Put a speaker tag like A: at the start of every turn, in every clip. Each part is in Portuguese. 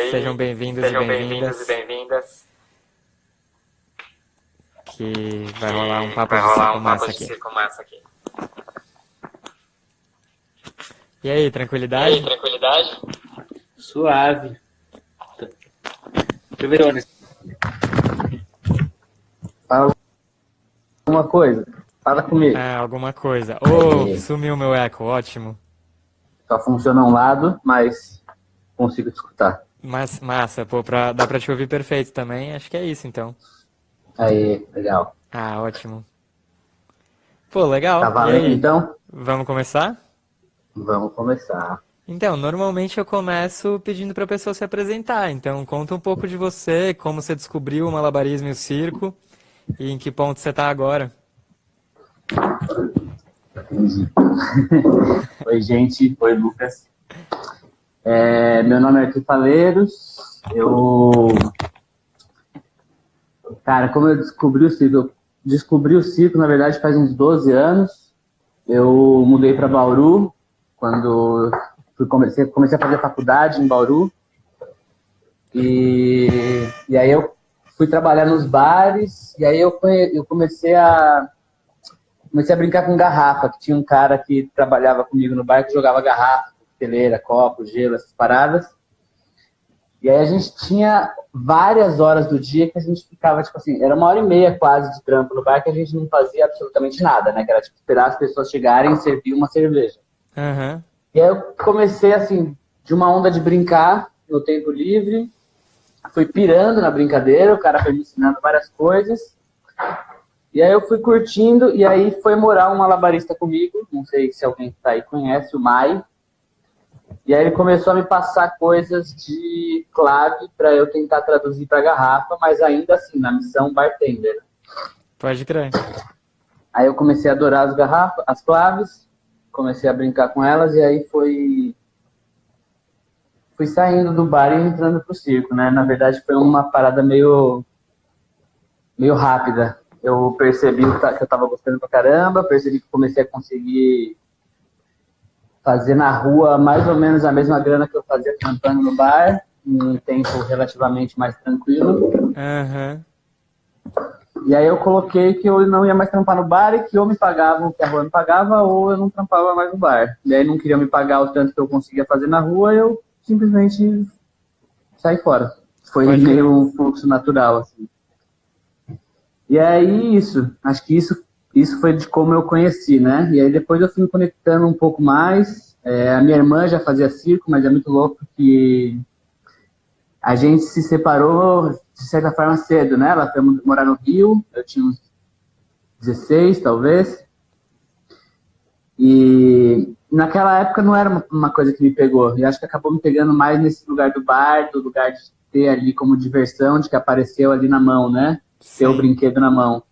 A: Sejam bem-vindos e bem-vindas. Que vai rolar um papo de circo massa aqui. E aí, tranquilidade?
B: Suave. Deixa eu ver onde. Fala alguma coisa. Fala comigo.
A: Alguma coisa.
B: Aí.
A: Sumiu meu eco, ótimo.
B: Só funciona um lado, mas consigo te escutar.
A: Mas massa, pô, dá pra te ouvir perfeito também, acho que é isso então.
B: Aí, legal.
A: Ótimo. Pô, legal.
B: Tá
A: E
B: valendo
A: aí?
B: então?
A: Vamos começar?
B: Vamos começar.
A: Então, normalmente eu começo pedindo pra pessoa se apresentar. Então, conta um pouco de você, como você descobriu o malabarismo e o circo e em que ponto você tá agora.
B: Entendi. Oi, gente. Oi, Lucas. Meu nome é Arthur Faleiros. Cara, como eu descobri o circo? Eu descobri o circo, na verdade, faz uns 12 anos. Eu mudei para Bauru, quando comecei a fazer faculdade em Bauru. E aí eu fui trabalhar nos bares, e aí eu comecei a brincar com garrafa, que tinha um cara que trabalhava comigo no bar que jogava garrafa, coqueteleira, copo, gelo, essas paradas. E aí a gente tinha várias horas do dia que a gente ficava, tipo assim, era 1h30 quase de trampo no bar que a gente não fazia absolutamente nada, né? Que era tipo esperar as pessoas chegarem e servir uma cerveja.
A: Uhum.
B: E aí eu comecei, assim, de uma onda de brincar no tempo livre, fui pirando na brincadeira, o cara foi me ensinando várias coisas. E aí eu fui curtindo, e aí foi morar um malabarista comigo, não sei se alguém que tá aí conhece, o Mai. E aí ele começou a me passar coisas de clave para eu tentar traduzir para garrafa, mas ainda assim, na missão bartender.
A: Pode crer.
B: Aí eu comecei a adorar as garrafas, as claves, comecei a brincar com elas, e aí fui saindo do bar e entrando pro circo, né? Na verdade foi uma parada meio rápida. Eu percebi que eu tava gostando pra caramba, percebi que comecei a conseguir fazer na rua mais ou menos a mesma grana que eu fazia trampando no bar, em um tempo relativamente mais tranquilo.
A: Uhum.
B: E aí eu coloquei que eu não ia mais trampar no bar e que ou me pagavam o que a rua me pagava ou eu não trampava mais no bar. E aí não queria me pagar o tanto que eu conseguia fazer na rua, eu simplesmente saí fora. Foi meio um fluxo natural, assim. E aí acho que isso foi de como eu conheci, né? E aí depois eu fui me conectando um pouco mais. A minha irmã já fazia circo, mas é muito louco que a gente se separou de certa forma cedo, né? Ela foi morar no Rio, eu tinha uns 16, talvez. E naquela época não era uma coisa que me pegou. E acho que acabou me pegando mais nesse lugar do bar, do lugar de ter ali como diversão, de que apareceu ali na mão, né? Ter o brinquedo na mão.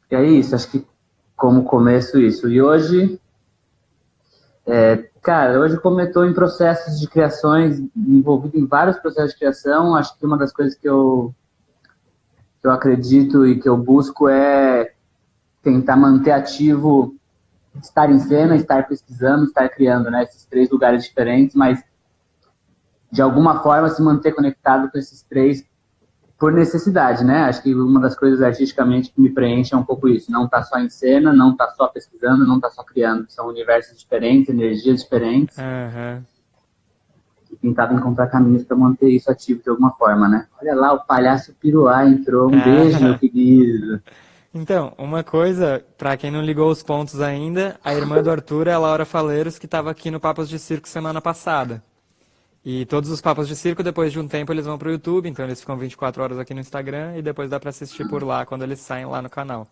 B: E é isso, acho que como começo isso. E hoje, hoje como eu estou em processos de criações, envolvido em vários processos de criação, acho que uma das coisas que eu acredito e que eu busco é tentar manter ativo, estar em cena, estar pesquisando, estar criando, né? Esses 3 lugares diferentes, mas de alguma forma se manter conectado com esses 3 por necessidade, né? Acho que uma das coisas artisticamente que me preenche é um pouco isso. Não tá só em cena, não tá só pesquisando, não tá só criando. São universos diferentes, energias diferentes.
A: Uhum.
B: E tentava encontrar caminhos para manter isso ativo de alguma forma, né? Olha lá, o palhaço Piruá entrou. Um beijo, meu querido.
A: Então, uma coisa, pra quem não ligou os pontos ainda, a irmã do Arthur é a Laura Faleiros, que estava aqui no Papos de Circo semana passada. E todos os Papos de Circo, depois de um tempo, eles vão pro YouTube, então eles ficam 24 horas aqui no Instagram e depois dá pra assistir por lá quando eles saem lá no canal.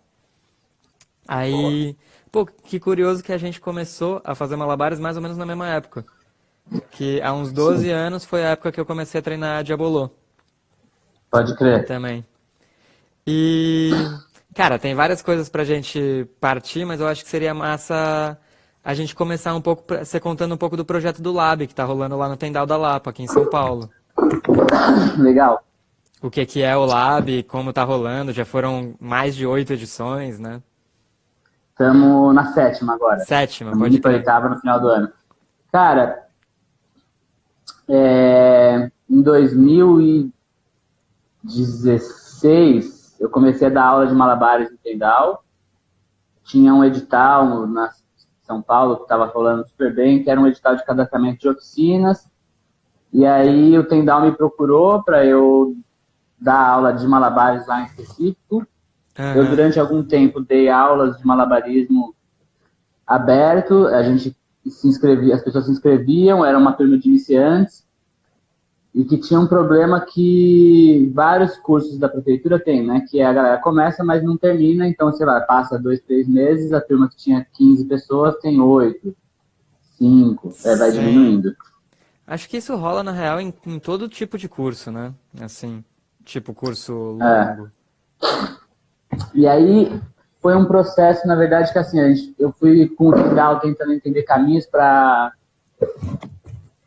A: Aí, pô, que curioso que a gente começou a fazer malabares mais ou menos na mesma época. Que há uns 12 anos foi a época que eu comecei a treinar Diabolô.
B: Pode crer.
A: Também. E, cara, tem várias coisas pra gente partir, mas eu acho que seria massa a gente começar um pouco, você contando um pouco do projeto do Lab, que tá rolando lá no Tendal da Lapa, aqui em São Paulo.
B: Legal.
A: O que que é o Lab, como tá rolando, já foram mais de 8 edições, né?
B: Estamos na 7ª agora.
A: 7ª,
B: Estamos
A: pode
B: indo para
A: crer.
B: 8ª no final do ano. Cara, 2016, eu comecei a dar aula de malabares no Tendal. Tinha um edital na São Paulo que estava rolando super bem, que era um edital de cadastramento de oficinas. E aí o Tendal me procurou para eu dar aula de malabares lá em específico. Eu, durante algum tempo, dei aulas de malabarismo aberto. A gente se inscrevia, as pessoas se inscreviam, era uma turma de iniciantes. E que tinha um problema que vários cursos da prefeitura tem, né? Que a galera começa, mas não termina. Então, sei lá, passa 2, 3 meses, a turma que tinha 15 pessoas tem 8, 5, vai diminuindo.
A: Acho que isso rola, na real, em todo tipo de curso, né? Assim, tipo curso longo.
B: E aí, foi um processo, na verdade, que assim, eu fui com o Tendal tentando entender caminhos para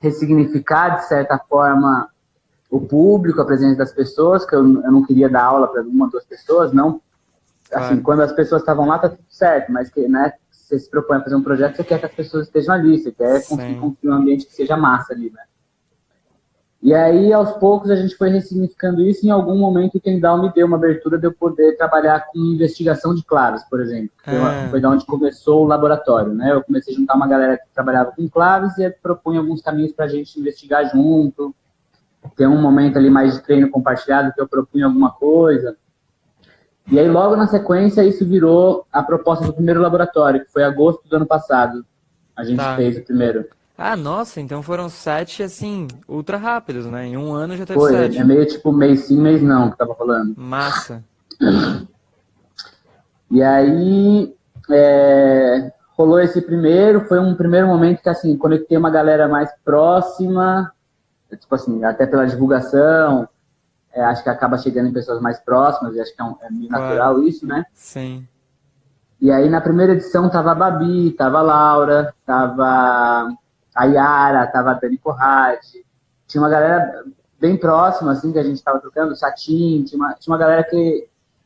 B: ressignificar, de certa forma, o público, a presença das pessoas, que eu não queria dar aula para uma ou duas pessoas, não. Assim, quando as pessoas estavam lá, tá tudo certo, mas que, né, você se propõe a fazer um projeto, você quer que as pessoas estejam ali, você quer construir um ambiente que seja massa ali, né? E aí, aos poucos, a gente foi ressignificando isso, e em algum momento o Tendal me deu uma abertura de eu poder trabalhar com investigação de claves, por exemplo. Foi da onde começou o laboratório, né? Eu comecei a juntar uma galera que trabalhava com claves e propunha alguns caminhos para a gente investigar junto. Tem um momento ali mais de treino compartilhado que eu propunha alguma coisa. E aí, logo na sequência, isso virou a proposta do primeiro laboratório, que foi em agosto do ano passado. A gente fez o primeiro.
A: Ah, nossa, então foram 7, assim, ultra rápidos, né? Em um ano já teve
B: Foi,
A: 7.
B: é meio tipo mês sim, mês não, que tava falando.
A: Massa.
B: E aí, rolou esse primeiro, foi um primeiro momento que, assim, conectei uma galera mais próxima, tipo assim, até pela divulgação, acho que acaba chegando em pessoas mais próximas, e acho que é meio natural isso, né?
A: Sim.
B: E aí, na primeira edição, tava a Babi, tava a Laura, tava a Yara, tava a Dani Corrade, tinha uma galera bem próxima, assim, que a gente tava trocando, o Satin, tinha uma galera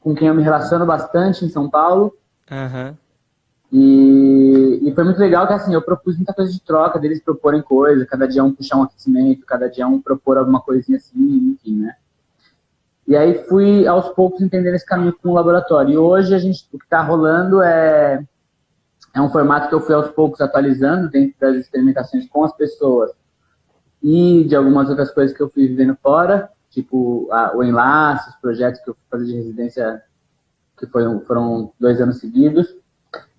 B: com quem eu me relaciono bastante em São Paulo. E foi muito legal que, assim, eu propus muita coisa de troca, deles proporem coisa, cada dia um puxar um aquecimento, cada dia um propor alguma coisinha assim, enfim, né? E aí fui, aos poucos, entendendo esse caminho com o laboratório. E hoje, o que tá rolando é um formato que eu fui, aos poucos, atualizando dentro das experimentações com as pessoas e de algumas outras coisas que eu fui vivendo fora, tipo o Enlace, os projetos que eu fui fazer de residência, que foram 2 anos seguidos.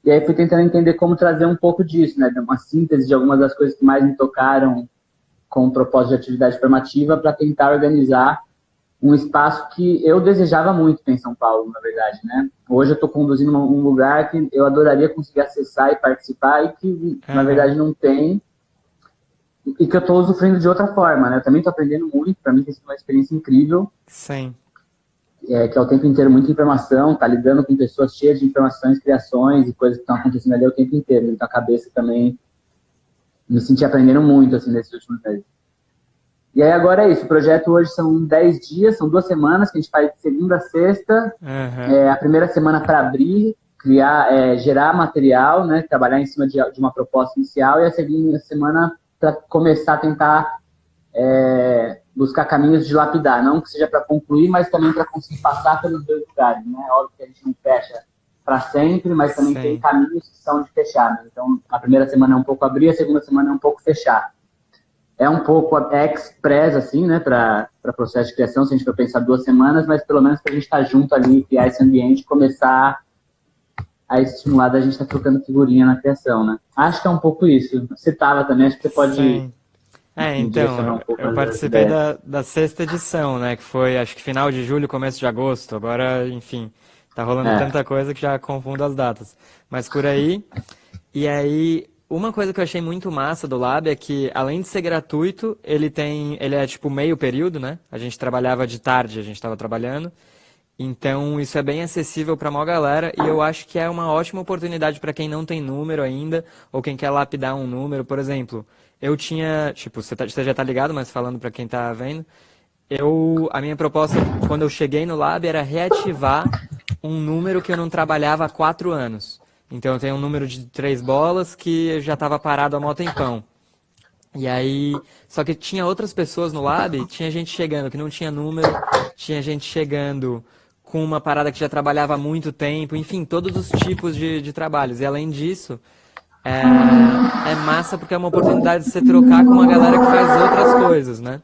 B: E aí fui tentando entender como trazer um pouco disso, né? Uma síntese de algumas das coisas que mais me tocaram com o propósito de atividade formativa para tentar organizar um espaço que eu desejava muito ter em São Paulo, na verdade, né? Hoje eu estou conduzindo um lugar que eu adoraria conseguir acessar e participar e que, na verdade, não tem, e que eu estou usufruindo de outra forma, né? Eu também estou aprendendo muito, para mim tem sido uma experiência incrível.
A: Sim.
B: Que é o tempo inteiro muita informação, tá lidando com pessoas cheias de informações, criações e coisas que estão acontecendo ali o tempo inteiro. Então a cabeça também me senti aprendendo muito, assim, nesses últimos meses. E aí agora é isso, o projeto hoje são 10 dias, são 2 semanas que a gente faz de segunda a sexta. A primeira semana para abrir, gerar material, né, trabalhar em cima de uma proposta inicial, e a segunda semana para começar a tentar buscar caminhos de lapidar, não que seja para concluir, mas também para conseguir passar pelos 2 lugares, né? Óbvio que a gente não fecha para sempre, mas também tem caminhos que são de fechar, né? Então a primeira semana é um pouco abrir, a segunda semana é um pouco fechar. É um pouco express, assim, né, para processo de criação, se a gente for pensar 2 semanas, mas pelo menos para a gente estar junto ali, criar esse ambiente, começar a estimular da gente estar trocando figurinha na criação, né? Acho que é um pouco isso. Você estava também, acho que você pode...
A: então, eu participei da 6ª edição, né, que foi, acho que final de julho, começo de agosto. Agora, enfim, tá rolando tanta coisa que já confundo as datas. Mas por aí, e aí... Uma coisa que eu achei muito massa do Lab é que, além de ser gratuito, ele é tipo meio período, né? A gente trabalhava de tarde, a gente estava trabalhando. Então, isso é bem acessível para a maior galera e eu acho que é uma ótima oportunidade para quem não tem número ainda ou quem quer lapidar um número. Por exemplo, eu tinha, tipo, você já tá ligado, mas falando para quem tá vendo, a minha proposta, quando eu cheguei no Lab, era reativar um número que eu não trabalhava há 4 anos. Então eu tenho um número de 3 bolas que já estava parado há mó tempão. E aí, só que tinha outras pessoas no lab, tinha gente chegando que não tinha número, tinha gente chegando com uma parada que já trabalhava há muito tempo, enfim, todos os tipos de trabalhos. E além disso, é massa porque é uma oportunidade de você trocar com uma galera que faz outras coisas, né?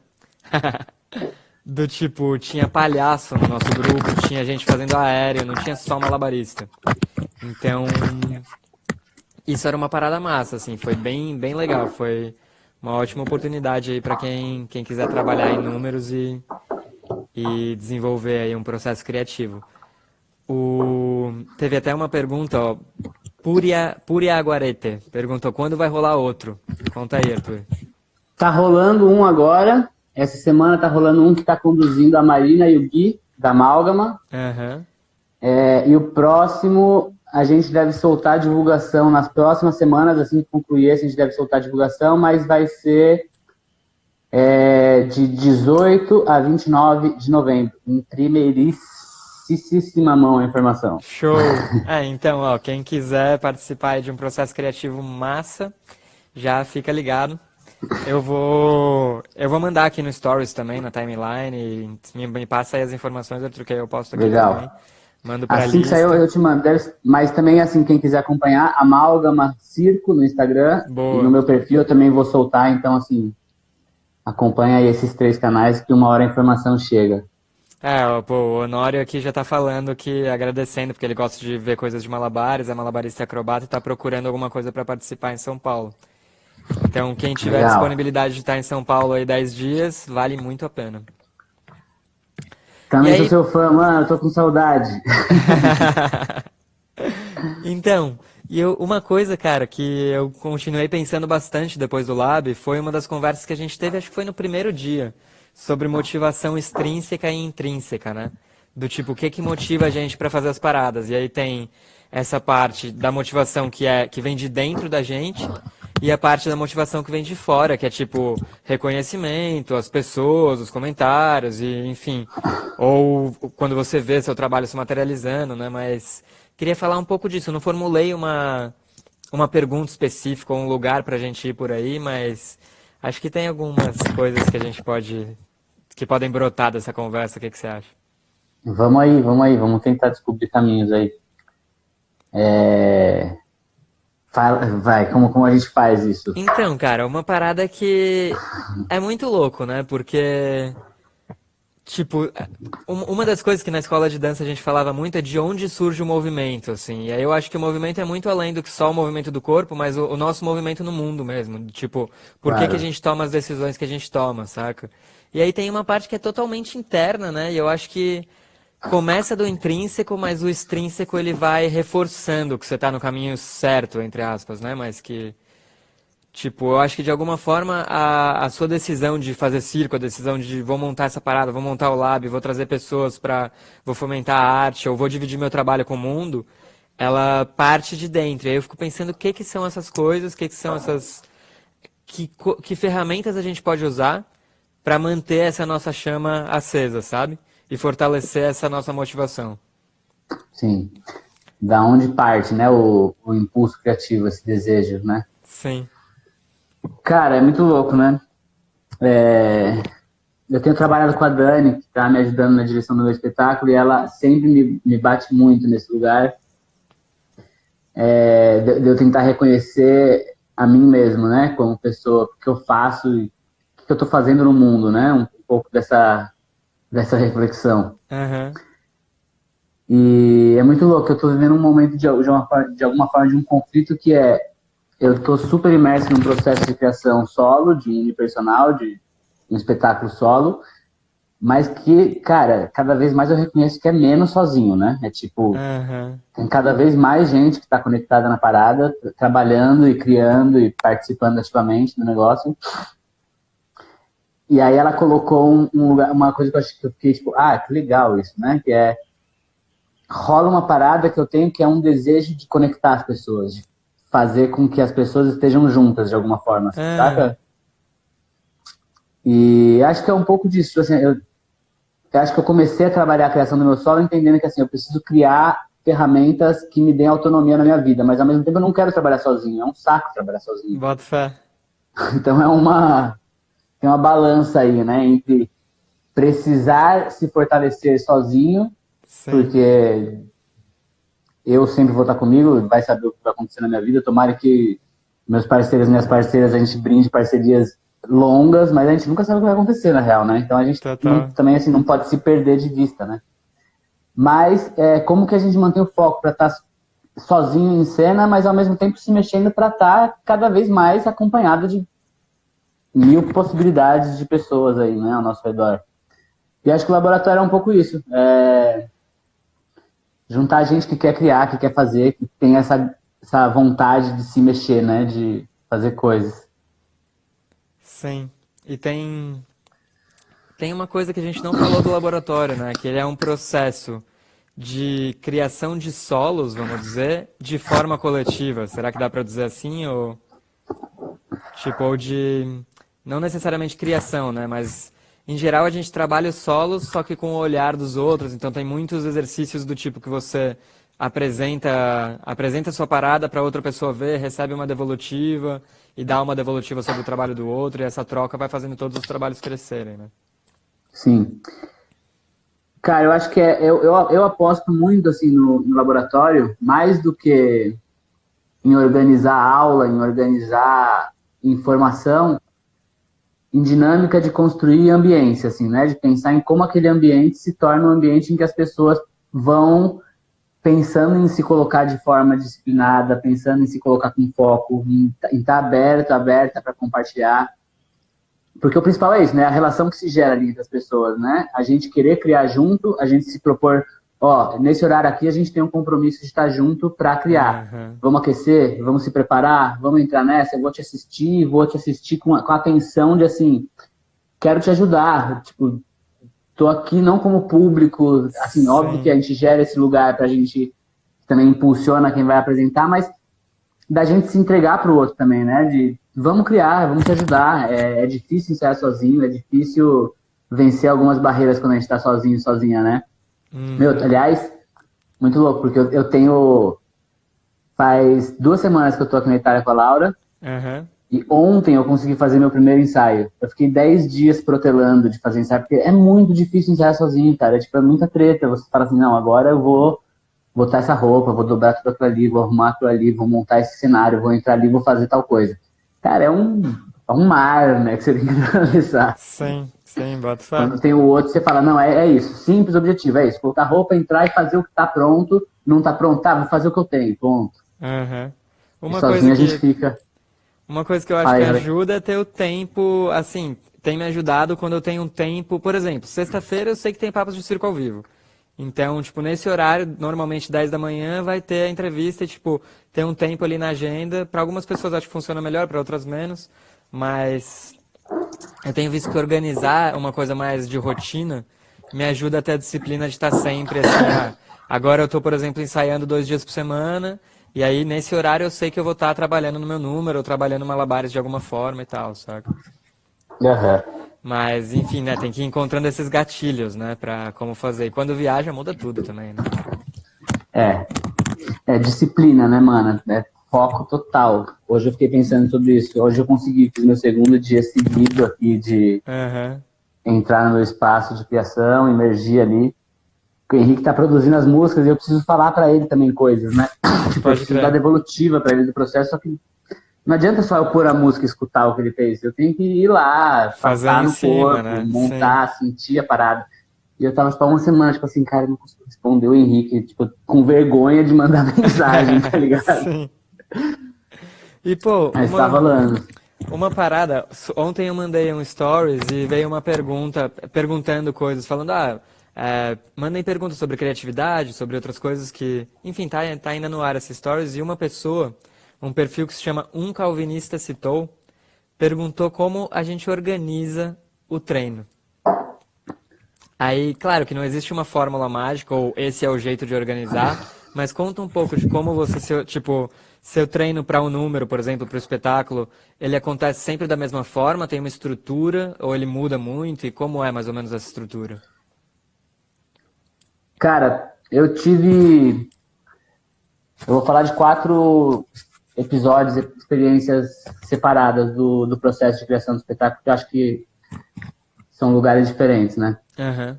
A: Do tipo, tinha palhaço no nosso grupo, tinha gente fazendo aéreo, não tinha só malabarista. Então, isso era uma parada massa, assim, foi bem legal, foi uma ótima oportunidade aí pra quem quiser trabalhar em números e desenvolver aí um processo criativo. Teve até uma pergunta, ó, Puria Aguarete, perguntou quando vai rolar outro? Conta aí, Arthur.
B: Tá rolando um agora. Essa semana tá rolando um que tá conduzindo a Marina e o Gui, da Amálgama.
A: Aham.
B: E o próximo, a gente deve soltar a divulgação nas próximas semanas, assim que concluir esse, a gente deve soltar a divulgação, mas vai ser de 18 a 29 de novembro, em primeiríssima mão a informação.
A: Show! Então, ó, quem quiser participar aí de um processo criativo massa, já fica ligado. Eu vou mandar aqui no Stories também, na timeline, e me passa aí as informações, Arthur, que aí eu posto aqui
B: Legal.
A: também. Mando pra
B: Assim que
A: lista.
B: sair eu te mando. Mas também, assim, quem quiser acompanhar, Amálgama Circo no Instagram.
A: Boa.
B: E no meu perfil eu também vou soltar. Então, assim, acompanha aí esses 3 canais que uma hora a informação chega.
A: Pô, o Honório aqui já tá falando que, agradecendo, porque ele gosta de ver coisas de malabares, é malabarista e acrobata e tá procurando alguma coisa pra participar em São Paulo. Então, quem tiver
B: Legal.
A: disponibilidade de estar em São Paulo aí 10 dias, vale muito a pena.
B: Também
A: E
B: sou
A: aí-
B: seu fã, mano. Eu tô com saudade.
A: Então, uma coisa, cara, que eu continuei pensando bastante depois do Lab foi uma das conversas que a gente teve, acho que foi no primeiro dia, sobre motivação extrínseca e intrínseca, né? Do tipo, o que que motiva a gente pra fazer as paradas? E aí tem essa parte da motivação que vem de dentro da gente e a parte da motivação que vem de fora, que é tipo reconhecimento, as pessoas, os comentários e enfim, ou quando você vê seu trabalho se materializando, né? Mas queria falar um pouco disso. Eu não formulei uma pergunta específica ou um lugar pra gente ir por aí, mas acho que tem algumas coisas que a gente que podem brotar dessa conversa. O que que você acha?
B: Vamos aí. Vamos tentar descobrir caminhos aí. Vai, como a gente faz isso?
A: Então, cara, uma parada que é muito louco, né? Porque, tipo, uma das coisas que na escola de dança a gente falava muito é de onde surge o movimento, assim. E aí eu acho que o movimento é muito além do que só o movimento do corpo, mas o nosso movimento no mundo mesmo. Tipo, por que que a
B: Claro.
A: gente toma as decisões que a gente toma, saca? E aí tem uma parte que é totalmente interna, né? E eu acho que começa do intrínseco, mas o extrínseco ele vai reforçando que você tá no caminho certo, entre aspas, né? Mas que, tipo, eu acho que de alguma forma a sua decisão de fazer circo, a decisão de vou montar essa parada, vou montar o lab, vou trazer pessoas vou fomentar a arte, ou vou dividir meu trabalho com o mundo, ela parte de dentro. E aí eu fico pensando o que que são essas coisas, o que que são que ferramentas a gente pode usar para manter essa nossa chama acesa, sabe? E fortalecer essa nossa motivação.
B: Sim. Da onde parte, né? O impulso criativo, esse desejo, né?
A: Sim.
B: Cara, é muito louco, né? Eu tenho trabalhado com a Dani, que está me ajudando na direção do meu espetáculo, e ela sempre me bate muito nesse lugar, de eu tentar reconhecer a mim mesmo, né? Como pessoa, o que eu faço e o que eu estou fazendo no mundo, né? Um pouco dessa reflexão.
A: Aham.
B: E é muito louco, eu estou vivendo um momento de alguma forma de um conflito que eu estou super imerso num processo de criação solo, de unipersonal, de um espetáculo solo, mas que, cara, cada vez mais eu reconheço que é menos sozinho, né? É tipo,
A: Aham.
B: tem cada vez mais gente que está conectada na parada, trabalhando e criando e participando ativamente do negócio. E aí ela colocou uma coisa que eu fiquei tipo, que legal isso, né? Que rola uma parada que eu tenho que é um desejo de conectar as pessoas, de fazer com que as pessoas estejam juntas de alguma forma, assim,
A: Ah,
B: saca? E acho que é um pouco disso, assim, eu acho que eu comecei a trabalhar a criação do meu solo entendendo que assim, eu preciso criar ferramentas que me deem autonomia na minha vida, mas ao mesmo tempo eu não quero trabalhar sozinho, é um saco trabalhar sozinho.
A: bota fé.
B: Então tem uma balança aí, né? Entre precisar se fortalecer sozinho,
A: Sim,
B: porque eu sempre vou estar comigo, vai saber o que vai acontecer na minha vida. Tomara que meus parceiros e minhas parceiras, a gente brinde parcerias longas, mas a gente nunca sabe o que vai acontecer na real, né? Então a gente não,
A: total.
B: também assim, não pode se perder de vista, né? Mas como que a gente mantém o foco para estar sozinho em cena, mas ao mesmo tempo se mexendo para estar cada vez mais acompanhado de mil possibilidades de pessoas aí, né, ao nosso redor. E acho que o laboratório é um pouco isso. Juntar gente que quer criar, que quer fazer, que tem essa vontade de se mexer, né? De fazer coisas.
A: Sim. E tem uma coisa que a gente não falou do laboratório, né? Que ele é um processo de criação de solos, vamos dizer, de forma coletiva. Será que dá para dizer assim? Ou tipo, ou de não necessariamente criação, né? Mas em geral a gente trabalha os solos, só que com o olhar dos outros. Então tem muitos exercícios do tipo que você apresenta a sua parada para outra pessoa ver, recebe uma devolutiva e dá uma devolutiva sobre o trabalho do outro, e essa troca vai fazendo todos os trabalhos crescerem, né?
B: Sim. Cara, eu acho que eu aposto muito assim no laboratório, mais do que em organizar aula, em organizar informação, em dinâmica de construir ambiência, assim, né? De pensar em como aquele ambiente se torna um ambiente em que as pessoas vão pensando em se colocar de forma disciplinada, pensando em se colocar com foco, em estar aberta para compartilhar. Porque o principal é isso, né? A relação que se gera ali entre as pessoas, né? A gente querer criar junto, a gente se propor, ó, nesse horário aqui a gente tem um compromisso de estar junto para criar.
A: Aham.
B: Vamos aquecer, vamos se preparar, vamos entrar nessa, eu vou te assistir com atenção de assim, quero te ajudar, tipo, tô aqui não como público, assim, óbvio que a
A: Sim.
B: gente gera esse lugar pra gente também impulsiona quem vai apresentar, mas da gente se entregar pro outro também, né? De vamos criar, vamos te ajudar. É difícil ensaiar sozinho, é difícil vencer algumas barreiras quando a gente tá sozinho, sozinha, né? Meu,
A: Uhum.
B: aliás, muito louco, porque eu tenho. Faz 2 semanas que eu tô aqui na Itália com a Laura,
A: Aham.
B: e ontem eu consegui fazer meu primeiro ensaio. Eu fiquei 10 dias protelando de fazer ensaio, porque é muito difícil ensaiar sozinho, cara. É, tipo, é muita treta. Você fala assim, não, agora eu vou botar essa roupa, vou dobrar tudo aquilo ali, vou arrumar aquilo ali, vou montar esse cenário, vou entrar ali, vou fazer tal coisa. Cara, é um mar, né, que você tem que atravessar.
A: Sim, sim, boto fé.
B: Quando tem o outro, você fala, não, é isso, simples objetivo, é isso, colocar roupa, entrar e fazer o que tá pronto, não tá pronto, tá, vou fazer o que eu tenho, ponto.
A: Aham.
B: E
A: Uma coisa
B: sozinho a gente
A: que
B: fica,
A: Uma coisa que eu acho
B: fala
A: que
B: aí, fala aí.
A: ajuda é ter o tempo, assim, tem me ajudado quando eu tenho um tempo, por exemplo, sexta-feira eu sei que tem papos de circo ao vivo. Então, tipo, nesse horário, normalmente 10 da manhã, vai ter a entrevista e, tipo, tem um tempo ali na agenda. Para algumas pessoas acho que funciona melhor, para outras menos. Mas eu tenho visto que organizar uma coisa mais de rotina me ajuda a ter a disciplina de estar sempre assim, agora eu estou, por exemplo, ensaiando 2 dias por semana, e aí nesse horário eu sei que eu vou estar trabalhando no meu número, ou trabalhando malabares de alguma forma e tal, sabe?
B: Aham.
A: Mas, enfim, né, tem que ir encontrando esses gatilhos, né, pra como fazer. E quando viaja, muda tudo também, né?
B: É, é disciplina, né, mano? É foco total. Hoje eu fiquei pensando sobre isso. Hoje eu consegui, fiz meu segundo dia seguido aqui de
A: Aham,
B: entrar no meu espaço de criação, emergir ali. O Henrique tá produzindo as músicas e eu preciso falar para ele também coisas, né? Tipo, eu
A: pode
B: preciso dar
A: crer.
B: devolutiva para ele do processo, só que não adianta só eu pôr a música e escutar o que ele fez. Eu tenho que ir lá,
A: Fazer
B: passar
A: em
B: no
A: cima,
B: corpo,
A: né? Sim.
B: montar, sentir a parada. E eu tava, tipo, há uma semana, tipo assim, cara, eu não consigo responder o Henrique, tipo, com vergonha de mandar mensagem, tá ligado?
A: Sim. E, pô,
B: Mas tá rolando.
A: uma parada, ontem eu mandei um stories e veio uma pergunta, perguntando coisas, falando, mandem perguntas sobre criatividade, sobre outras coisas que, enfim, tá ainda no ar essa stories, e uma pessoa, um perfil que se chama Um Calvinista Citou, perguntou como a gente organiza o treino. Aí, claro que não existe uma fórmula mágica ou esse é o jeito de organizar, mas conta um pouco de como você, tipo, seu treino para um número, por exemplo, para o espetáculo, ele acontece sempre da mesma forma, tem uma estrutura ou ele muda muito e como é mais ou menos essa estrutura?
B: Cara, eu tive. Eu vou falar de 4 episódios, experiências separadas do processo de criação do espetáculo, porque eu acho que são lugares diferentes, né?
A: Aham.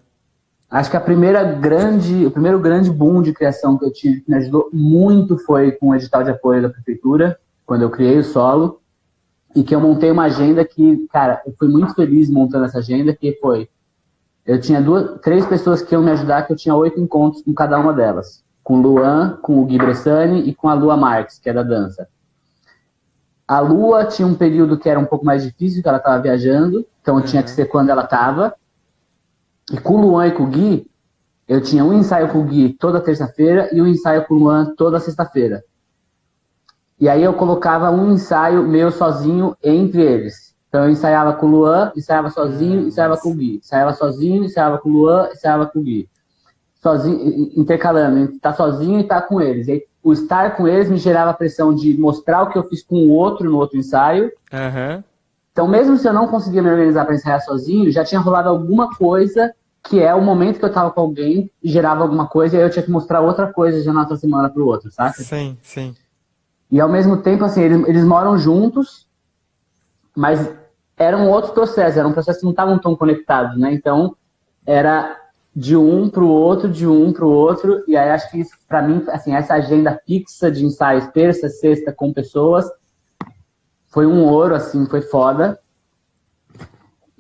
B: Acho que o primeiro grande boom de criação que eu tive, que me ajudou muito, foi com o edital de apoio da prefeitura, quando eu criei o solo, e que eu montei uma agenda que, cara, eu fui muito feliz montando essa agenda, que foi, eu tinha 3 pessoas que iam me ajudar, que eu tinha 8 encontros com cada uma delas. Com o Luan, com o Gui Bressani e com a Lua Marques, que é da dança. A Lua tinha um período que era um pouco mais difícil, que ela estava viajando, então tinha que ser quando ela estava. E com o Luan e com o Gui, eu tinha um ensaio com o Gui toda terça-feira e um ensaio com o Luan toda sexta-feira. E aí eu colocava um ensaio meu sozinho entre eles. Então eu ensaiava com o Luan, ensaiava sozinho, ensaiava com o Gui. Ensaiava sozinho, ensaiava com o Luan, ensaiava com o Gui. Sozinho, intercalando, estar sozinho e estar com eles. E aí, o estar com eles me gerava a pressão de mostrar o que eu fiz com o outro no outro ensaio.
A: Aham.
B: Então, mesmo se eu não conseguia me organizar para ensaiar sozinho, já tinha rolado alguma coisa que é o momento que eu estava com alguém e gerava alguma coisa, e aí eu tinha que mostrar outra coisa já na outra semana para o outro, sabe?
A: Sim, sim.
B: E ao mesmo tempo, assim, eles moram juntos, mas eram outros processos, eram processos que não estavam tão conectados, né? Então, era de um para o outro, de um para o outro, e aí acho que isso, para mim, assim, essa agenda fixa de ensaios terça, sexta com pessoas, foi um ouro, assim, foi foda.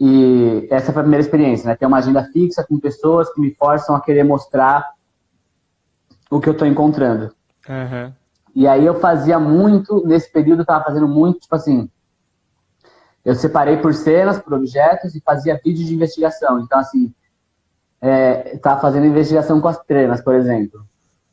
B: E essa foi a primeira experiência, né? Ter uma agenda fixa com pessoas que me forçam a querer mostrar o que eu tô encontrando.
A: Aham.
B: E aí eu fazia muito, nesse período eu tava fazendo muito, tipo assim, eu separei por cenas, por objetos e fazia vídeo de investigação. Então, assim, tava fazendo investigação com as trenas, por exemplo.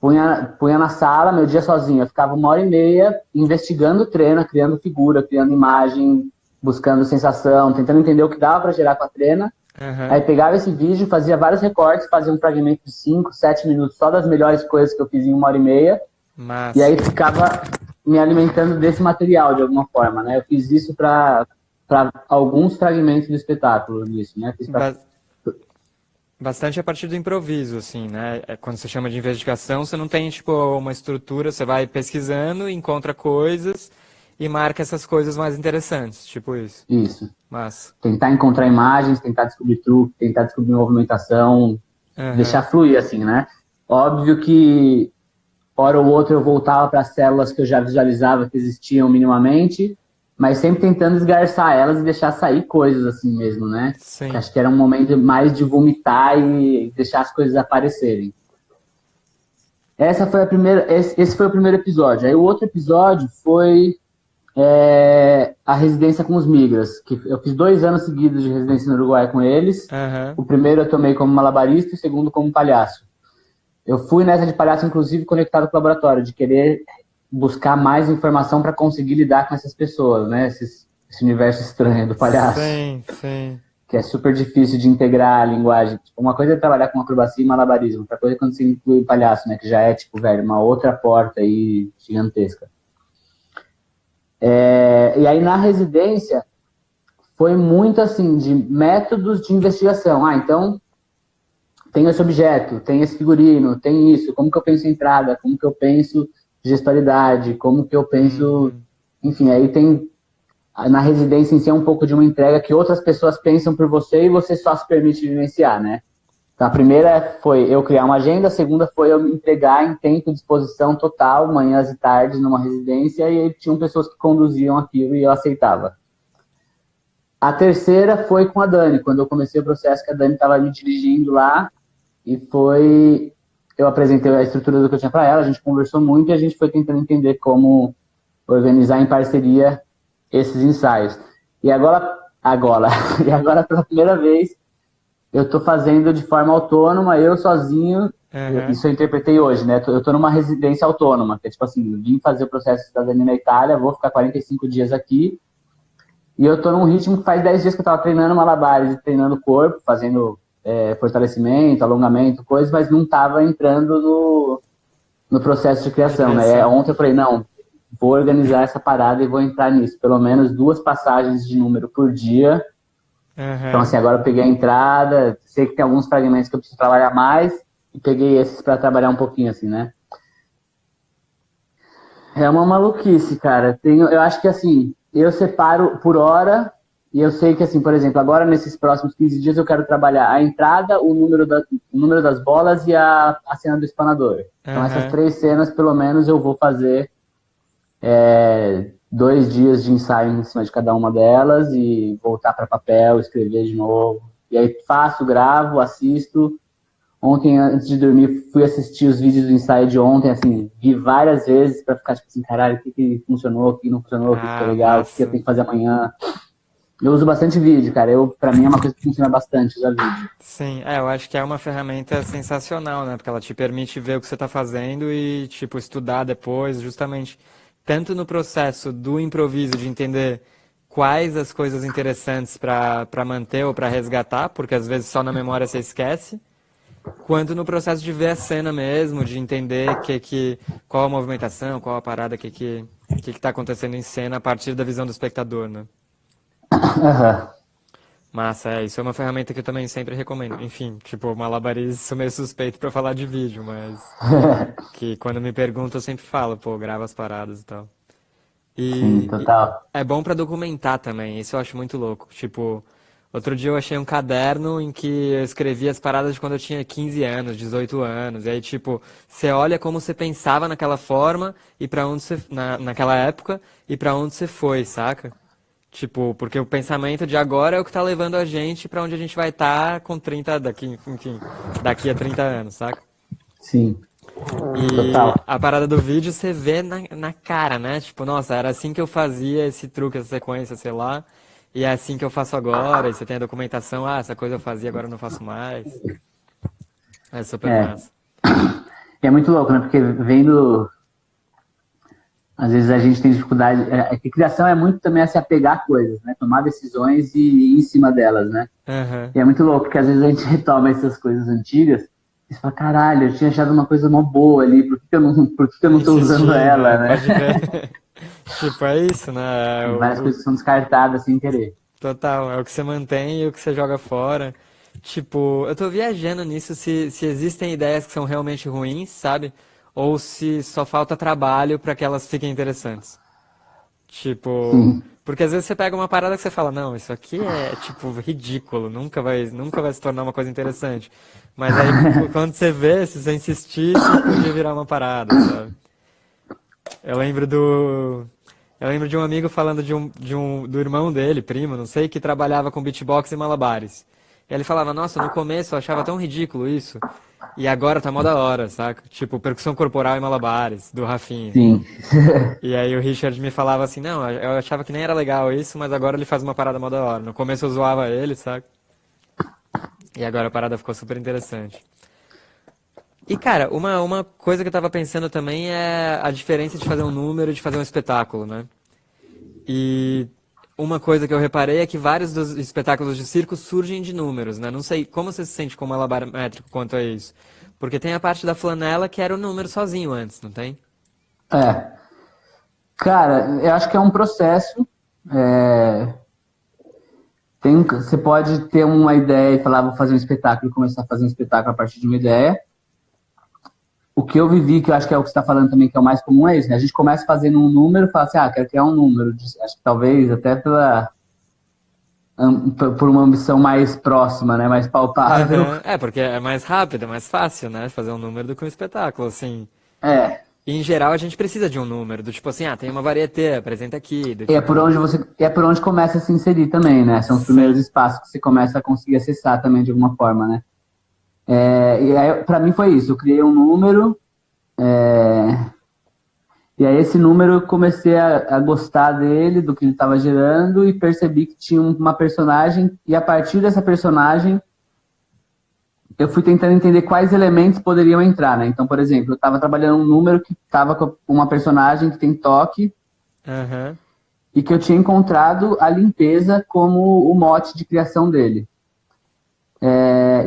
B: Punha na sala, meu dia sozinho. Eu ficava 1h30 investigando treina, criando figura, criando imagem, buscando sensação, tentando entender o que dava para gerar com a treina.
A: Aham.
B: Aí pegava esse vídeo, fazia vários recortes, fazia um fragmento de 5, 7 minutos só das melhores coisas que eu fiz em 1h30.
A: Massa.
B: E aí ficava me alimentando desse material de alguma forma, né? Eu fiz isso para alguns fragmentos do espetáculo disso, né? Fiz pra...
A: Bastante a partir do improviso, assim, né? Quando você chama de investigação, você não tem, tipo, uma estrutura, você vai pesquisando, encontra coisas e marca essas coisas mais interessantes, tipo isso.
B: Isso.
A: Massa.
B: Tentar encontrar imagens, tentar descobrir truque, tentar descobrir movimentação, deixar fluir, assim, né? Óbvio que, hora ou outra, eu voltava para as células que eu já visualizava que existiam minimamente, mas sempre tentando esgarçar elas e deixar sair coisas assim mesmo, né?
A: Sim.
B: Que acho que era um momento mais de vomitar e deixar as coisas aparecerem. Esse foi o primeiro episódio. Aí o outro episódio foi a residência com os Migras, que eu fiz 2 anos seguidos de residência no Uruguai com eles.
A: Aham.
B: O primeiro eu tomei como malabarista e o segundo como palhaço. Eu fui nessa de palhaço, inclusive, conectado com o laboratório, de querer buscar mais informação para conseguir lidar com essas pessoas, né? Esse universo estranho do palhaço.
A: Sim, sim.
B: Que é super difícil de integrar a linguagem. Tipo, uma coisa é trabalhar com acrobacia e malabarismo, outra coisa é quando você inclui o palhaço, né? Que já é, tipo, velho, uma outra porta aí gigantesca. E aí, na residência, foi muito, assim, de métodos de investigação. Então, tem esse objeto, tem esse figurino, tem isso, como que eu penso em entrada, como que eu penso gestualidade, como que eu penso... Enfim, aí tem... Na residência em si é um pouco de uma entrega que outras pessoas pensam por você e você só se permite vivenciar, né? Então a primeira foi eu criar uma agenda, a segunda foi eu me entregar em tempo e disposição total, manhãs e tardes numa residência, e aí tinham pessoas que conduziam aquilo e eu aceitava. A terceira foi com a Dani, quando eu comecei o processo que a Dani estava me dirigindo lá, e foi... Eu apresentei a estrutura do que eu tinha para ela, a gente conversou muito e a gente foi tentando entender como organizar em parceria esses ensaios. E agora pela primeira vez, eu estou fazendo de forma autônoma, eu sozinho, isso eu interpretei hoje, né? Eu estou numa residência autônoma, que é tipo assim, vim fazer o processo de cidadania na Itália, vou ficar 45 dias aqui, e eu estou num ritmo que faz 10 dias que eu estava treinando malabares e treinando o corpo, fazendo fortalecimento, alongamento, coisas, mas não estava entrando no processo de criação, né? Ontem eu falei, não, vou organizar essa parada e vou entrar nisso. Pelo menos 2 passagens de número por dia. Então, assim, agora eu peguei a entrada, sei que tem alguns fragmentos que eu preciso trabalhar mais, e peguei esses para trabalhar um pouquinho, assim, né? É uma maluquice, cara. Eu acho que assim, eu separo por hora e eu sei que assim, por exemplo, agora nesses próximos 15 dias eu quero trabalhar a entrada, o número das bolas e a cena do espanador. Então essas
A: Aham.
B: 3 cenas, pelo menos, eu vou fazer 2 dias de ensaio em cima de cada uma delas e voltar para papel, escrever de novo. E aí faço, gravo, assisto. Ontem, antes de dormir, fui assistir os vídeos do ensaio de ontem, assim, vi várias vezes pra ficar tipo assim, caralho, o que que funcionou, o que não funcionou, o que ficou
A: Ah,
B: legal, o que eu
A: massa.
B: tenho que fazer amanhã. Eu uso bastante vídeo, cara. Pra mim é uma coisa que funciona bastante, usar vídeo.
A: Sim, eu acho que é uma ferramenta sensacional, né? Porque ela te permite ver o que você está fazendo e, tipo, estudar depois, justamente, tanto no processo do improviso, de entender quais as coisas interessantes para manter ou para resgatar, porque às vezes só na memória você esquece, quanto no processo de ver a cena mesmo, de entender qual a movimentação, qual a parada, que está acontecendo em cena a partir da visão do espectador, né?
B: Aham.
A: Massa, isso é uma ferramenta que eu também sempre recomendo. Enfim, tipo, malabarismo, sou meio suspeito pra falar de vídeo, mas que quando me perguntam eu sempre falo, pô, grava as paradas e tal.
B: Sim,
A: E
B: total.
A: é bom pra documentar também, isso eu acho muito louco. Tipo, outro dia eu achei um caderno em que eu escrevia as paradas de quando eu tinha 15 anos, 18 anos. E aí, tipo, você olha como você pensava naquela forma e pra onde você, naquela época e pra onde você foi, saca? Tipo, porque o pensamento de agora é o que tá levando a gente pra onde a gente vai estar com 30 daqui, enfim, daqui a 30 anos, saca?
B: Sim,
A: E
B: total.
A: a parada do vídeo você vê na cara, né? Tipo, nossa, era assim que eu fazia esse truque, essa sequência, sei lá. E é assim que eu faço agora. E você tem a documentação, ah, essa coisa eu fazia, agora eu não faço mais. É super
B: É.
A: massa.
B: E é muito louco, né? Porque vendo. Às vezes a gente tem dificuldade. É que criação é muito também a se apegar a coisas, né? Tomar decisões e ir em cima delas, né?
A: Aham.
B: E é muito louco, porque às vezes a gente retoma essas coisas antigas e você fala, caralho, eu tinha achado uma coisa mó boa ali, por que que eu não tô usando
A: Insistir,
B: ela,
A: né?
B: né?
A: Pode crer. Tipo, é isso, né?
B: Tem várias coisas que são descartadas sem querer.
A: Total, é o que você mantém e o que você joga fora. Tipo, eu tô viajando nisso se existem ideias que são realmente ruins, sabe? Ou se só falta trabalho pra que elas fiquem interessantes. Tipo,
B: Sim,
A: porque às vezes você pega uma parada que você fala, não, isso aqui é, tipo, ridículo, nunca vai se tornar uma coisa interessante. Mas aí, quando você vê, se você insistisse, podia virar uma parada, sabe? Eu lembro do. Eu lembro de um amigo falando do irmão dele, primo, não sei, que trabalhava com beatbox e malabares. E ele falava, nossa, no começo eu achava tão ridículo isso. E agora tá mó da hora, saca? Tipo, percussão corporal e malabares, do Rafinha.
B: sim.
A: E aí o Richard me falava assim, não, eu achava que nem era legal isso, mas agora ele faz uma parada mó da hora. No começo eu zoava ele, saca? E agora a parada ficou super interessante. E, cara, uma coisa que eu tava pensando também é a diferença de fazer um número e de fazer um espetáculo, né? E uma coisa que eu reparei é que vários dos espetáculos de circo surgem de números, né? Não sei como você se sente como malabar métrico quanto a isso. Porque tem a parte da flanela que era o número sozinho antes, não tem?
B: É. Cara, eu acho que é um processo. é, Você pode ter uma ideia e falar, vou fazer um espetáculo e começar a fazer um espetáculo a partir de uma ideia. O que eu vivi, que eu acho que é o que você está falando também, que é o mais comum, é isso, né? A gente começa fazendo um número e fala assim, quero criar um número. Acho que talvez até por uma ambição mais próxima, né? Mais palpável.
A: Aham. É, porque é mais rápido, é mais fácil, né? Fazer um número do que um espetáculo, assim.
B: É,
A: E em geral a gente precisa de um número, do tipo assim, ah, tem uma varieté, apresenta aqui, do tipo.
B: é por onde começa a se inserir também, né? São os primeiros
A: Sim.
B: espaços que você começa a conseguir acessar também de alguma forma, né? E aí, pra mim foi isso, eu criei um número, e aí esse número eu comecei a gostar dele, do que ele estava gerando, e percebi que tinha uma personagem, e a partir dessa personagem eu fui tentando entender quais elementos poderiam entrar, né? Então, por exemplo, eu estava trabalhando um número que estava com uma personagem que tem toque,
A: Aham.
B: e que eu tinha encontrado a limpeza como o mote de criação dele.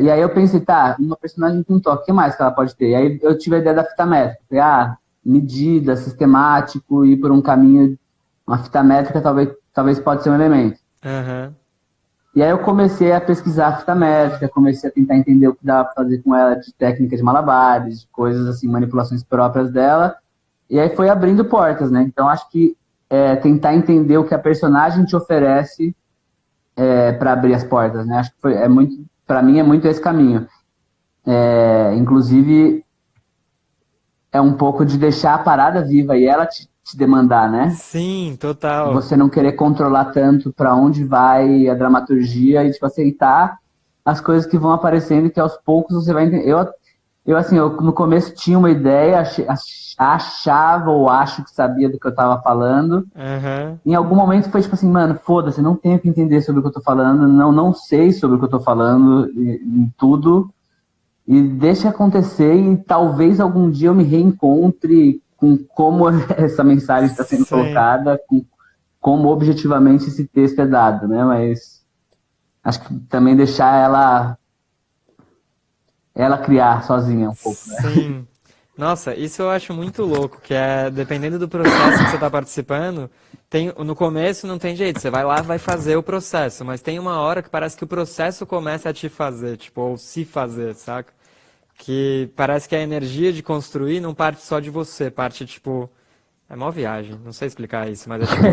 B: E aí eu pensei, tá, uma personagem com toque, o que mais que ela pode ter? E aí eu tive a ideia da fita métrica. Falei, medida, sistemático, ir por um caminho, uma fita métrica talvez pode ser um elemento.
A: Aham.
B: E aí eu comecei a pesquisar a fita métrica, comecei a tentar entender o que dava pra fazer com ela de técnicas de malabares, de coisas assim, manipulações próprias dela. E aí foi abrindo portas, né? Então acho que tentar entender o que a personagem te oferece para abrir as portas, né? Acho que para mim é muito esse caminho. Inclusive é um pouco de deixar a parada viva e ela te demandar, né?
A: Sim, total.
B: Você não querer controlar tanto para onde vai a dramaturgia e tipo, aceitar as coisas que vão aparecendo e que aos poucos você vai entender. Eu no começo tinha uma ideia, achava ou acho que sabia do que eu tava falando.
A: Aham.
B: Em algum momento foi tipo assim, mano, foda-se, não tenho que entender sobre o que eu tô falando, não sei sobre o que eu tô falando em tudo. E deixa acontecer e talvez algum dia eu me reencontre com como essa mensagem está sendo
A: Sim.
B: colocada, com como objetivamente esse texto é dado, né? Mas acho que também deixar ela criar sozinha um pouco, né?
A: Sim. Nossa, isso eu acho muito louco, que é dependendo do processo que você está participando, no começo não tem jeito, você vai lá, vai fazer o processo, mas tem uma hora que parece que o processo começa a te fazer, tipo, ou se fazer, saca? Que parece que a energia de construir não parte só de você, parte, tipo, é mó viagem, não sei explicar isso, mas é tipo,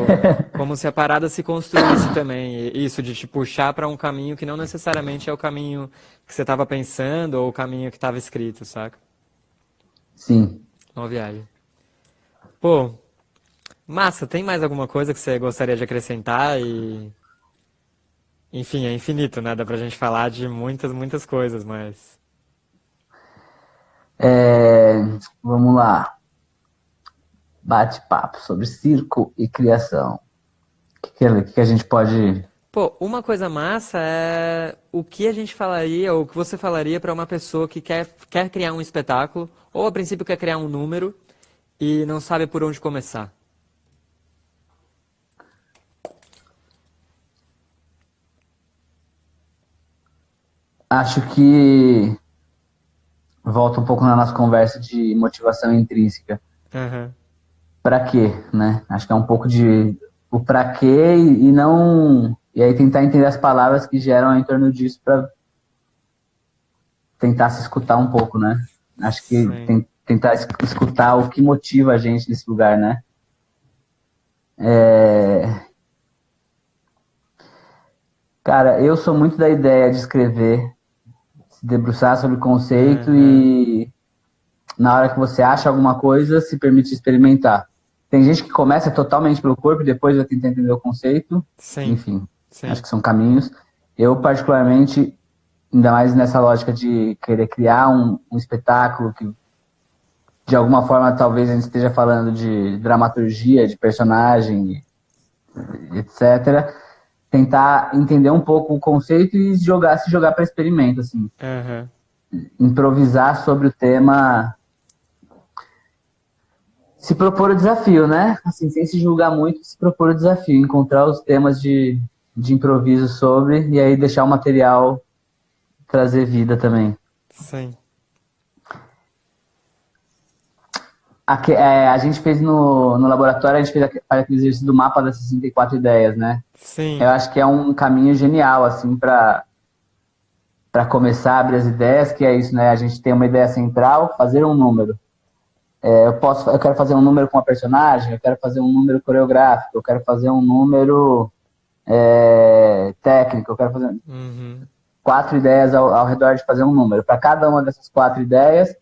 A: como se a parada se construísse também, e isso de te puxar para um caminho que não necessariamente é o caminho que você estava pensando ou o caminho que estava escrito, saca?
B: Sim.
A: Mó viagem. Pô, massa, tem mais alguma coisa que você gostaria de acrescentar? Enfim, é infinito, né? Dá pra gente falar de muitas, muitas coisas, mas.
B: É, vamos lá. Bate-papo sobre circo e criação. O que a gente pode.
A: Pô, uma coisa massa é o que a gente falaria, ou o que você falaria pra uma pessoa que quer criar um espetáculo, ou a princípio quer criar um número e não sabe por onde começar.
B: Acho que volta um pouco na nossa conversa de motivação intrínseca.
A: Aham,
B: Pra quê, né? Acho que é um pouco de o pra quê e não. E aí tentar entender as palavras que geram em torno disso pra tentar se escutar um pouco, né? Acho que
A: sim.
B: tentar escutar o que motiva a gente nesse lugar, né? Cara, eu sou muito da ideia de escrever, se debruçar sobre o conceito
A: Aham,
B: e na hora que você acha alguma coisa, se permite experimentar. Tem gente que começa totalmente pelo corpo e depois vai tentar entender o conceito.
A: sim,
B: Enfim, acho
A: sim.
B: que são caminhos. Eu, particularmente, ainda mais nessa lógica de querer criar um espetáculo que, de alguma forma, talvez a gente esteja falando de dramaturgia, de personagem, etc. Tentar entender um pouco o conceito e se jogar para experimento, assim.
A: Aham,
B: Improvisar sobre o tema, se propor o desafio, né? Assim, sem se julgar muito, se propor o desafio, encontrar os temas de improviso sobre e aí deixar o material trazer vida também.
A: sim.
B: A gente fez no laboratório, a gente fez aquele exercício do mapa das 64 ideias, né? Eu
A: Sim.
B: acho que é um caminho genial, assim, para começar a abrir as ideias, que é isso, né? A gente tem uma ideia central, fazer um número. Eu quero fazer um número com a personagem, eu quero fazer um número coreográfico, eu quero fazer um número técnico, eu quero fazer
A: Uhum.
B: 4 ideias ao redor de fazer um número. Para cada uma dessas 4 ideias,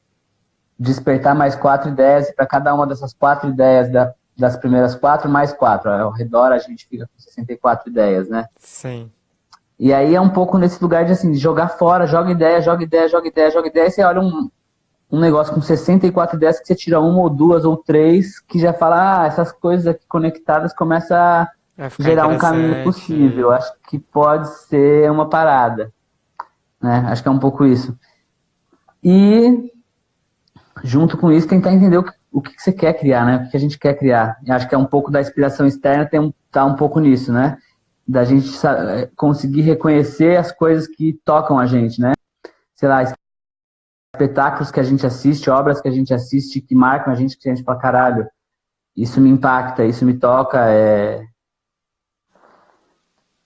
B: despertar mais 4 ideias, e para cada uma dessas 4 ideias das primeiras 4, mais 4. Ao redor a gente fica com 64 ideias, né?
A: Sim.
B: E aí é um pouco nesse lugar de assim, jogar fora, joga ideia, joga ideia, joga ideia, joga ideia, e você olha um negócio com 64 ideias que você tira uma ou duas ou três, que já fala, essas coisas aqui conectadas começam a
A: Vai ficar
B: gerar um caminho
A: interessante.
B: possível. Acho que pode ser uma parada, né? Acho que é um pouco isso. E, junto com isso, tentar entender o que você quer criar, né? O que a gente quer criar. E acho que é um pouco da inspiração externa, tá um pouco nisso, né? Da gente conseguir reconhecer as coisas que tocam a gente, né? Sei lá, espetáculos que a gente assiste, obras que a gente assiste, que marcam a gente, que a gente fala, caralho, isso me impacta, isso me toca,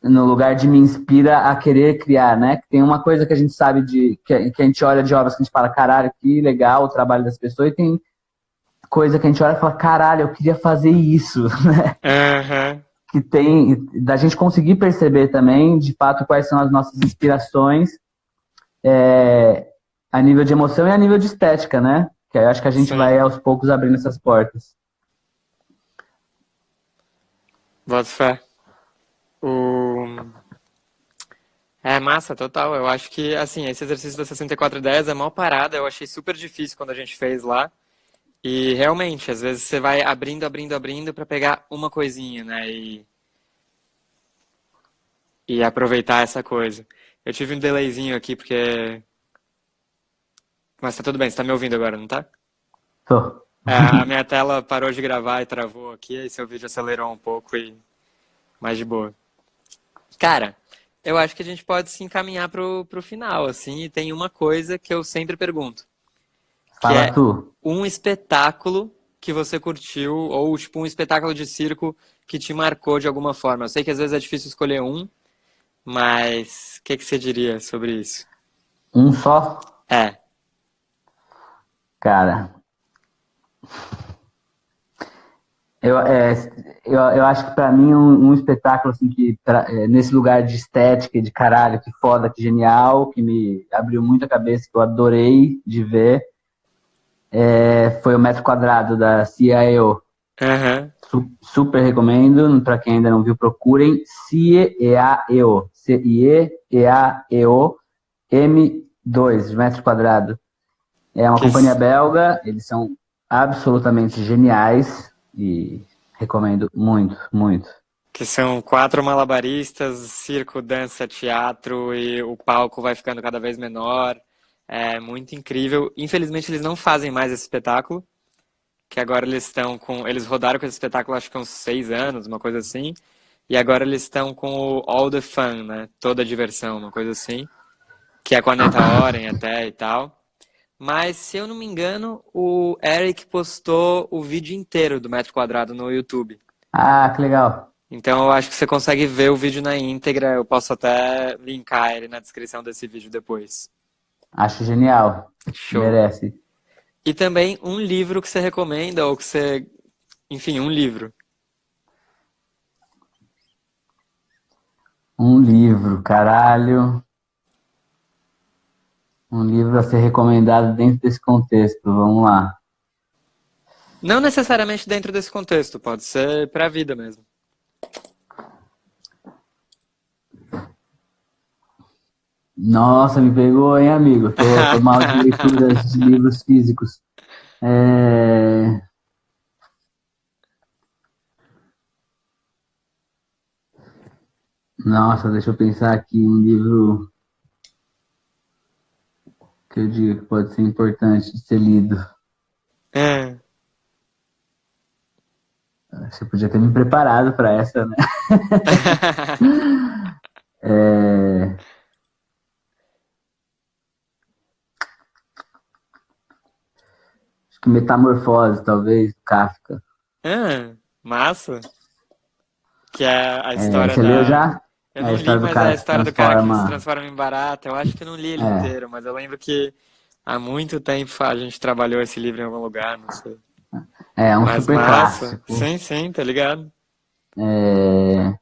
B: no lugar de me inspira a querer criar, né? Tem uma coisa que a gente sabe que a gente olha de obras que a gente fala, caralho, que legal o trabalho das pessoas, e tem coisa que a gente olha e fala, caralho, eu queria fazer isso, né?
A: Aham.
B: Que tem, da gente conseguir perceber também, de fato, quais são as nossas inspirações a nível de emoção e a nível de estética, né? Que eu acho que a gente vai
A: Sim.
B: aos poucos abrindo essas portas.
A: Boto fé. O... É massa, total. Eu acho que, assim, esse exercício das 64 ideias é mó parada. Eu achei super difícil quando a gente fez lá. E realmente, às vezes você vai abrindo, abrindo, abrindo pra pegar uma coisinha, né? E aproveitar essa coisa. Eu tive um delayzinho aqui porque. Mas tá tudo bem, você tá me ouvindo agora, não tá?
B: Tô.
A: É, a minha tela parou de gravar e travou aqui, aí seu vídeo acelerou um pouco e mais de boa. Cara, eu acho que a gente pode se encaminhar pro final, assim, e tem uma coisa que eu sempre pergunto, que
B: Fala
A: é
B: tu.
A: um espetáculo que você curtiu, ou tipo um espetáculo de circo que te marcou de alguma forma. Eu sei que às vezes é difícil escolher um, mas o que que você diria sobre isso?
B: Um só?
A: É,
B: Cara, eu acho que pra mim um espetáculo assim nesse lugar de estética, de caralho, que foda, que genial, que me abriu muito a cabeça, que eu adorei de ver, foi o Metro Quadrado da CIAEO.
A: aham,
B: Super recomendo, pra quem ainda não viu, procurem CIEAEO, CIEAEO M2 de metro quadrado. É uma
A: que,
B: companhia belga, eles são absolutamente geniais e recomendo muito, muito.
A: que são quatro malabaristas, circo, dança, teatro, e o palco vai ficando cada vez menor. É muito incrível. Infelizmente, eles não fazem mais esse espetáculo, que agora eles estão com. Eles rodaram com esse espetáculo acho que há uns 6 anos, uma coisa assim. E agora eles estão com o All the Fun, né? Toda a diversão, uma coisa assim. Que é com a Neta Oren até e tal. Mas, se eu não me engano, o Eric postou o vídeo inteiro do Metro Quadrado no YouTube.
B: Ah, que legal.
A: Então eu acho que você consegue ver o vídeo na íntegra. Eu posso até linkar ele na descrição desse vídeo depois.
B: Acho genial.
A: Show.
B: Merece.
A: E também um livro que você recomenda, ou que você. Enfim, um livro.
B: Um livro, caralho. Um livro a ser recomendado dentro desse contexto. Vamos lá.
A: Não necessariamente dentro desse contexto, pode ser pra vida mesmo.
B: Nossa, me pegou, hein, amigo? Tô mal de leituras de livros físicos. É... Nossa, deixa eu pensar aqui um livro que eu digo que pode ser importante de ser lido.
A: É.
B: Você podia ter me preparado para essa, né? É... Acho que Metamorfose, talvez, do Kafka.
A: Massa. Que é a história
B: Você leu
A: da.
B: já?
A: Eu
B: É a
A: não li,
B: história do
A: mas é a
B: cara que se
A: história do cara que se
B: transforma.
A: transforma em barata. Eu acho que eu não li ele
B: É,
A: inteiro, mas eu lembro que há muito tempo a gente trabalhou esse livro em algum lugar, não sei.
B: é um
A: Mas
B: super
A: massa.
B: clássico.
A: Sim, sim, tá ligado?
B: É...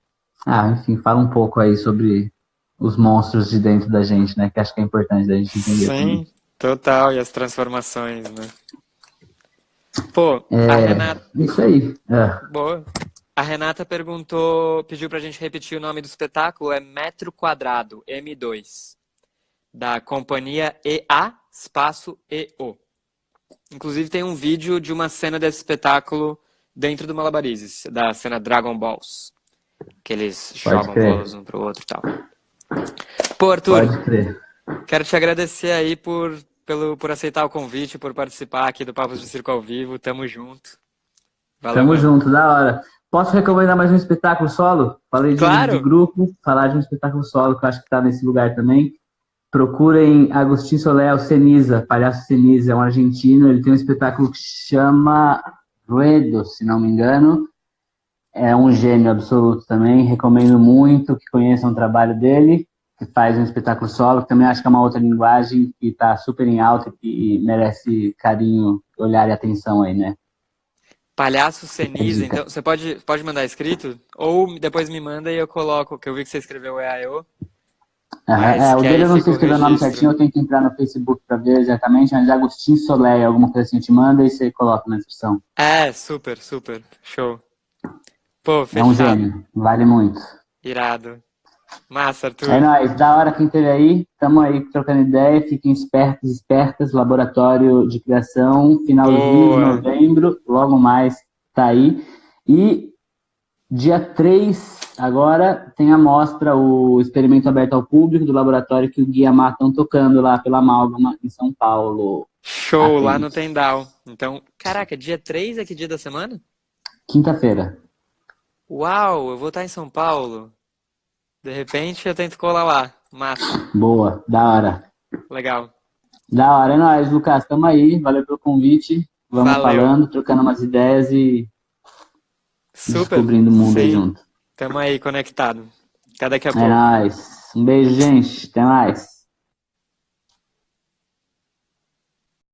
B: Ah, enfim, fala um pouco aí sobre os monstros de dentro da gente, né? Que acho que é importante da gente entender também.
A: Sim, total. E as transformações, né? Pô, a
B: É,
A: Renata.
B: isso aí. É,
A: Boa. A Renata perguntou, pediu pra gente repetir o nome do espetáculo, é Metro Quadrado, M2, da companhia EA, espaço EO. Inclusive tem um vídeo de uma cena desse espetáculo dentro do Malabarizes, da cena Dragon Balls, que eles
B: pode
A: jogam
B: crer.
A: bolas um pro outro e tal. Pô, Arthur,
B: Pode crer.
A: quero te agradecer aí por aceitar o convite, por participar aqui do Papos de Circo ao Vivo. Tamo junto. Valeu
B: Tamo
A: mesmo.
B: junto, da hora. Posso recomendar mais um espetáculo solo? Falei de
A: Claro!
B: grupo, falar de um espetáculo solo que eu acho que tá nesse lugar também. Procurem Agostinho Soler, o Ceniza, Palhaço Ceniza, é um argentino. Ele tem um espetáculo que chama Ruedo, se não me engano. É um gênio absoluto também. Recomendo muito que conheçam o trabalho dele, que faz um espetáculo solo, que também acho que é uma outra linguagem que está super em alta e que merece carinho, olhar e atenção aí, né?
A: Palhaço Senise,
B: dica.
A: então você pode mandar escrito? Ou depois me manda e eu coloco, que eu vi que você escreveu EAEO, mas
B: O
A: que
B: dele
A: aí
B: eu não
A: fica
B: sei
A: o
B: escrever o nome certinho,
A: registro.
B: eu tenho que entrar no Facebook pra ver exatamente, mas Agostinho Soleil, alguma coisa assim, te manda e você coloca na descrição.
A: É, super, super, show. Pô,
B: É um
A: fechado,
B: gênio, vale muito.
A: irado. Massa,
B: É
A: Arthur.
B: nóis, da hora quem teve aí, tamo aí trocando ideia, fiquem espertos, espertas, laboratório de criação, finalzinho de
A: Boa.
B: novembro, logo mais tá aí. E dia 3 agora tem a mostra, o experimento aberto ao público do laboratório que o Guia Má estão tocando lá pela Amálgama em São Paulo.
A: Show lá no
B: Atentos.
A: Tendal. Então, caraca, dia 3 é que dia da semana?
B: Quinta-feira.
A: Uau, eu vou estar em São Paulo. De repente eu tento colar lá. Massa.
B: Boa, da hora.
A: Legal.
B: Da hora, é nóis, Lucas. Tamo aí, valeu pelo convite. Vamos
A: Valeu.
B: falando, trocando umas ideias e
A: Super.
B: descobrindo o mundo aí
A: Sim.
B: junto.
A: Tamo aí conectado. Até daqui a
B: É
A: pouco.
B: nóis. Um beijo, gente. Até mais.